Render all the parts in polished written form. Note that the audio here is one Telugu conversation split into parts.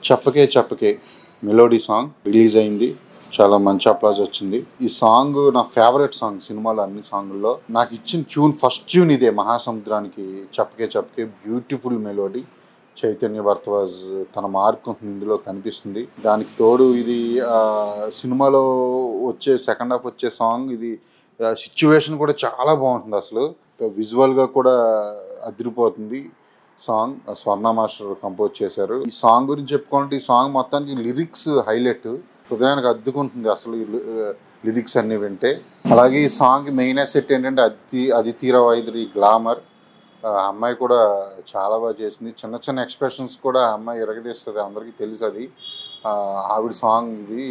చెప్పకే చెప్పకే మెలోడీ సాంగ్ రిలీజ్ అయింది. చాలా మంచి అప్లాజ్ వచ్చింది. ఈ సాంగ్ నా ఫేవరెట్ సాంగ్ సినిమాలో అన్ని సాంగుల్లో. నాకు ఇచ్చిన ట్యూన్ ఫస్ట్ ట్యూన్ ఇదే మహాసముద్రానికి. చెప్పకే చెప్పకే బ్యూటిఫుల్ మెలోడీ. చైతన్య భరద్వాజ్ తన మార్క్ ఇందులో కనిపిస్తుంది. దానికి తోడు ఇది సినిమాలో వచ్చే సెకండ్ హాఫ్ వచ్చే సాంగ్ ఇది సిచ్యువేషన్ కూడా చాలా బాగుంటుంది. అసలు విజువల్గా కూడా అదిరిపోతుంది. సాంగ్ స్వర్ణ మాస్టర్ కంపోజ్ చేశారు. ఈ సాంగ్ గురించి చెప్పుకోవాలంటే ఈ సాంగ్ మొత్తానికి లిరిక్స్ హైలైట్, హృదయానికి అద్దుకుంటుంది అసలు ఈ లిరిక్స్ అన్ని వింటే. అలాగే ఈ సాంగ్ మెయిన్ అసెట్ ఏంటంటే అదితి రావ్ హైదరి గ్లామర్. అమ్మాయి కూడా చాలా బాగా చేసింది. చిన్న చిన్న ఎక్స్ప్రెషన్స్ కూడా అమ్మాయి ఎరగదీస్తుంది, అందరికీ తెలుసు అది. ఆవిడ సాంగ్ ఇది.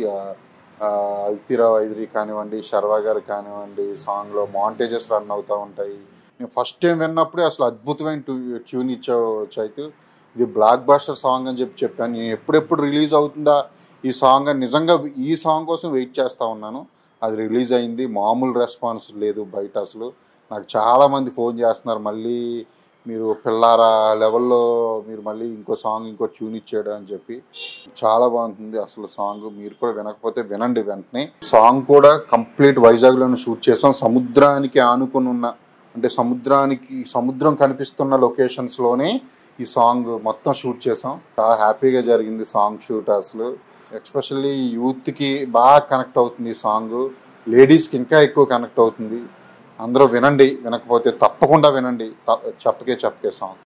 అదితి రావ్ హైదరి కానివ్వండి, శర్వా గారు కానివ్వండి, సాంగ్లో మాంటేజెస్ రన్ అవుతూ ఉంటాయి. నేను ఫస్ట్ టైం విన్నప్పుడే అసలు అద్భుతమైన ట్యూన్ ఇచ్చావు చైతు. ఇది బ్లాక్ బాస్టర్ సాంగ్ అని చెప్పాను. నేను ఎప్పుడెప్పుడు రిలీజ్ అవుతుందా ఈ సాంగ్ అని నిజంగా ఈ సాంగ్ కోసం వెయిట్ చేస్తూ ఉన్నాను. అది రిలీజ్ అయింది. మామూలు రెస్పాన్స్ లేదు బయట. అసలు నాకు చాలామంది ఫోన్ చేస్తున్నారు, మళ్ళీ మీరు పిల్లారా లెవెల్లో మీరు మళ్ళీ ఇంకో సాంగ్ ఇంకో ట్యూన్ ఇచ్చాడు అని చెప్పి. చాలా బాగుంటుంది అసలు సాంగ్. మీరు కూడా వినకపోతే వినండి వెంటనే. సాంగ్ కూడా కంప్లీట్ వైజాగ్లోనే షూట్ చేసాం. సముద్రానికి ఆనుకుని ఉన్న, అంటే సముద్రం కనిపిస్తున్న లొకేషన్స్లోనే ఈ సాంగ్ మొత్తం షూట్ చేసాం. చాలా హ్యాపీగా జరిగింది సాంగ్ షూట్. అసలు ఎక్స్పెషల్లీ యూత్కి బాగా కనెక్ట్ అవుతుంది ఈ సాంగ్. లేడీస్కి ఇంకా ఎక్కువ కనెక్ట్ అవుతుంది. అందరూ వినండి, వినకపోతే తప్పకుండా వినండి చెప్పకే చెప్పకే సాంగ్.